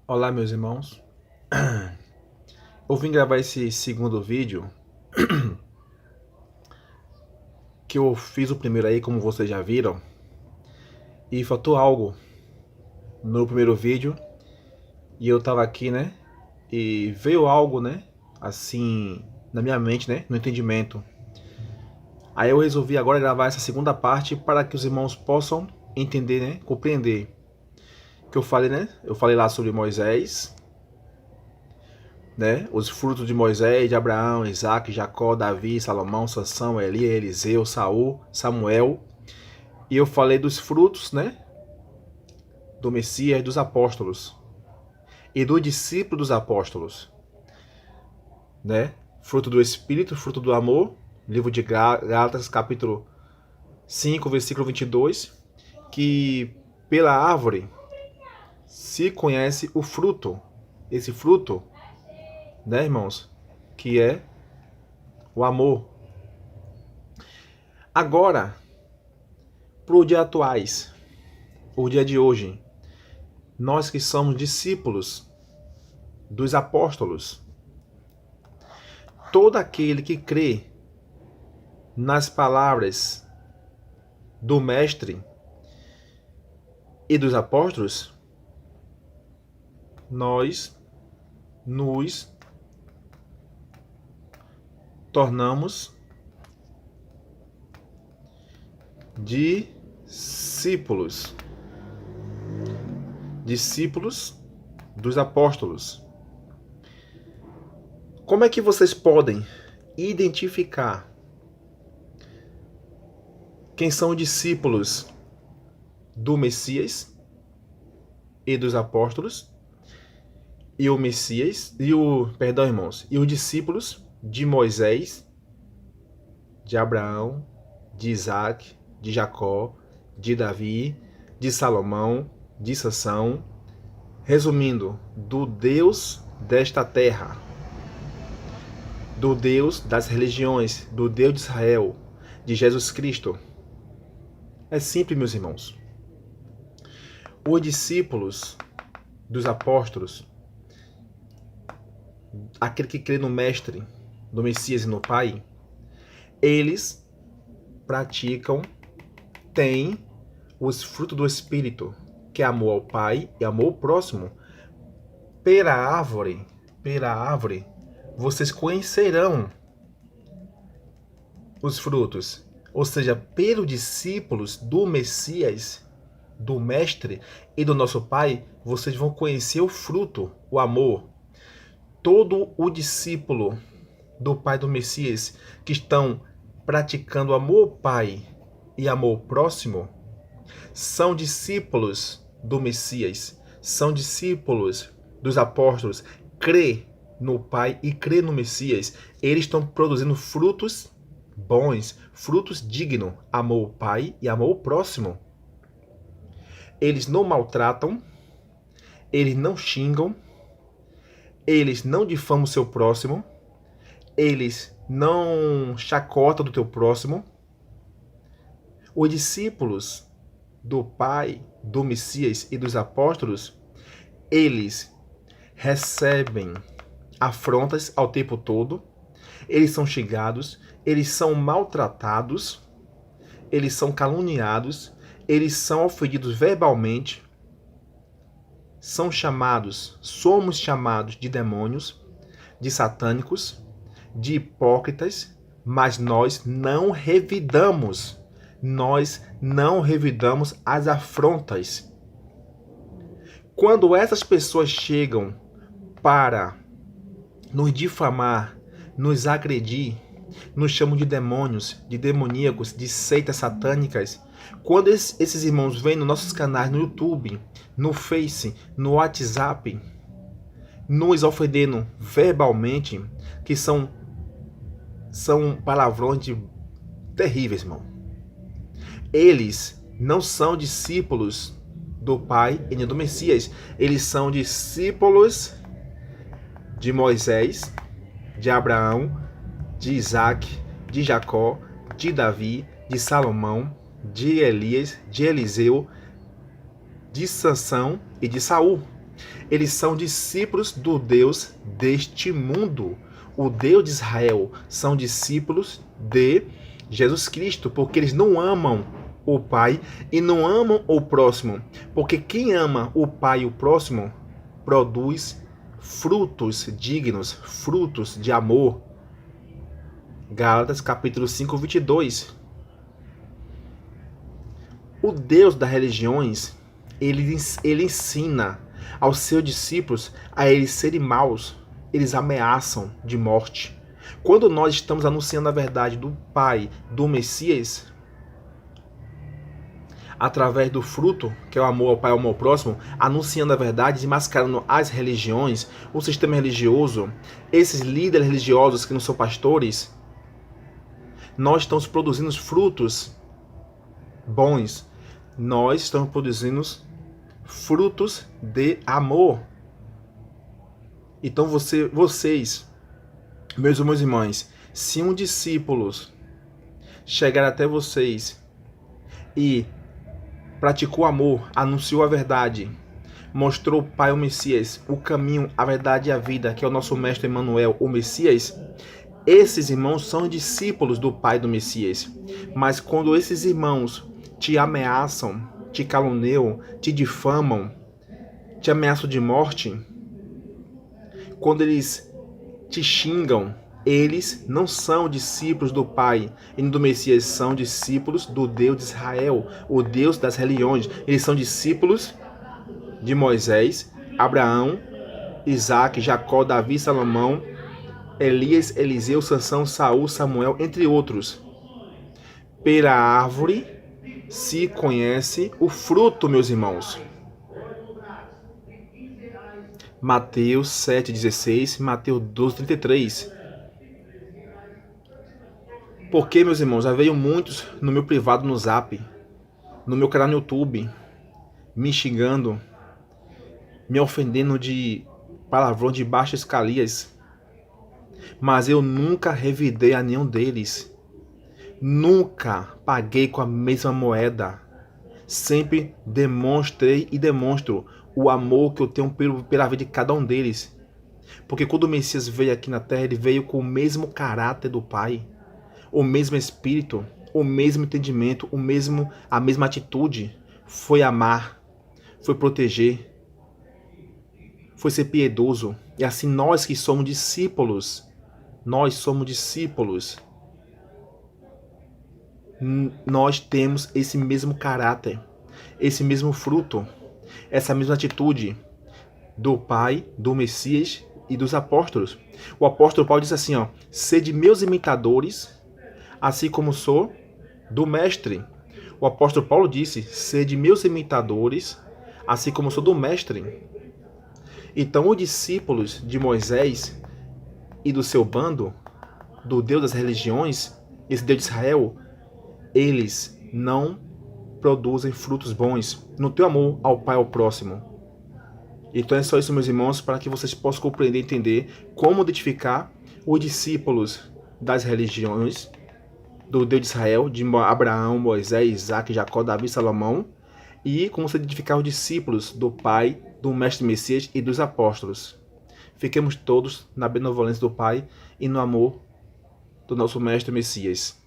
Olá, meus irmãos. Eu vim gravar esse segundo vídeo, que eu fiz o primeiro aí, como vocês já viram, e faltou algo no primeiro vídeo, e eu tava aqui, né, e veio algo, né, assim, na minha mente, né, no entendimento. Aí eu resolvi agora gravar essa segunda parte para que os irmãos possam entender, né, compreender. Que eu falei, né, eu falei lá sobre Moisés, né? Os frutos de Moisés, de Abraão, Isaac, Jacó, Davi, Salomão, Sansão, Eli, Eliseu, Saul, Samuel. E eu falei dos frutos, né? Do Messias, dos apóstolos. E do discípulo dos apóstolos, né? Fruto do Espírito, fruto do amor. Livro de Gálatas, capítulo 5, versículo 22. Que pela árvore se conhece o fruto. Esse fruto, né, irmãos? Que é o amor. Agora, para o dia atuais, o dia de hoje, nós que somos discípulos dos apóstolos, todo aquele que crê nas palavras do Mestre e dos apóstolos, nós nos tornamos discípulos. Discípulos dos apóstolos. Como é que vocês podem identificar quem são discípulos do Messias e dos apóstolos e o Messias perdão, irmãos, e os discípulos de Moisés, de Abraão, de Isaac, de Jacó, de Davi, de Salomão, de Sansão, resumindo, do Deus desta terra, do Deus das religiões, do Deus de Israel, de Jesus Cristo. É simples, meus irmãos. Os discípulos dos apóstolos, aquele que crê no Mestre, no Messias e no Pai, eles praticam, têm os frutos do Espírito, que é amor ao Pai e amor ao próximo. Pela árvore, vocês conhecerão os frutos. Ou seja, pelos discípulos do Messias, do Mestre e do nosso Pai, vocês vão conhecer o fruto, o amor. Todo o discípulo do Pai do Messias que estão praticando amor ao Pai e amor ao próximo são discípulos do Messias, são discípulos dos apóstolos, crê no Pai e crê no Messias. Eles estão produzindo frutos bons, frutos dignos, amor ao Pai e amor ao próximo. Eles não maltratam, eles não xingam, eles não difamam o seu próximo, eles não chacotam do teu próximo. Os discípulos do Pai, do Messias e dos apóstolos, eles recebem afrontas ao tempo todo, eles são xingados, eles são maltratados, eles são caluniados, eles são ofendidos verbalmente, somos chamados de demônios, de satânicos, de hipócritas, mas nós não revidamos as afrontas. Quando essas pessoas chegam para nos difamar, nos agredir, nos chamam de demônios, de demoníacos, de seitas satânicas, quando esses irmãos vêm nos nossos canais no YouTube, no Face, no WhatsApp, nos ofendendo verbalmente, que são palavrões terríveis, irmão. Eles não são discípulos do Pai e nem do Messias. Eles são discípulos de Moisés, de Abraão, de Isaac, de Jacó, de Davi, de Salomão, de Elias, de Eliseu, de Sansão e de Saul. Eles são discípulos do Deus deste mundo. O Deus de Israel são discípulos de Jesus Cristo, porque eles não amam o Pai e não amam o próximo. Porque quem ama o Pai e o próximo produz frutos dignos, frutos de amor. Gálatas capítulo 5, 22. O Deus das religiões, ele ensina aos seus discípulos a eles serem maus. Eles ameaçam de morte. Quando nós estamos anunciando a verdade do Pai, do Messias, através do fruto, que é o amor ao Pai e ao amor ao próximo, anunciando a verdade, desmascarando as religiões, o sistema religioso, esses líderes religiosos que não são pastores, nós estamos produzindo frutos bons. Nós estamos produzindo frutos de amor. Então vocês, meus irmãos e irmãs, se um discípulo chegar até vocês e praticou amor, anunciou a verdade, mostrou o Pai, o Messias, o caminho, a verdade e a vida, que é o nosso mestre Emmanuel, o Messias, esses irmãos são discípulos do Pai do Messias. Mas quando esses irmãos te ameaçam, te caluniam, te difamam, te ameaçam de morte, quando eles te xingam, eles não são discípulos do Pai e do Messias, são discípulos do Deus de Israel, o Deus das religiões. Eles são discípulos de Moisés, Abraão, Isaac, Jacó, Davi, Salomão, Elias, Eliseu, Sansão, Saul, Samuel, entre outros. Pela árvore se conhece o fruto, meus irmãos. Mateus 7,16, Mateus 12,33. Porque, meus irmãos, já veio muitos no meu privado no Zap, no meu canal no YouTube, me xingando, me ofendendo de palavrão de baixas escalias. Mas eu nunca revidei a nenhum deles. Nunca paguei com a mesma moeda. Sempre demonstrei e demonstro o amor que eu tenho pela vida de cada um deles. Porque quando o Messias veio aqui na Terra, ele veio com o mesmo caráter do Pai, o mesmo espírito, o mesmo entendimento, a mesma atitude. Foi amar, foi proteger, foi ser piedoso. E assim nós que somos discípulos, nós temos esse mesmo caráter, esse mesmo fruto, essa mesma atitude do Pai, do Messias e dos apóstolos. O apóstolo Paulo diz assim, sede meus imitadores, assim como sou do Mestre. O apóstolo Paulo disse, sede meus imitadores, assim como sou do Mestre. Então, os discípulos de Moisés e do seu bando, do Deus das religiões, esse Deus de Israel, eles não produzem frutos bons no teu amor ao Pai e ao próximo. Então é só isso, meus irmãos, para que vocês possam compreender e entender como identificar os discípulos das religiões, do Deus de Israel, de Abraão, Moisés, Isaac, Jacó, Davi, Salomão, e como você identificar os discípulos do Pai, do Mestre Messias e dos apóstolos. Fiquemos todos na benevolência do Pai e no amor do nosso Mestre Messias.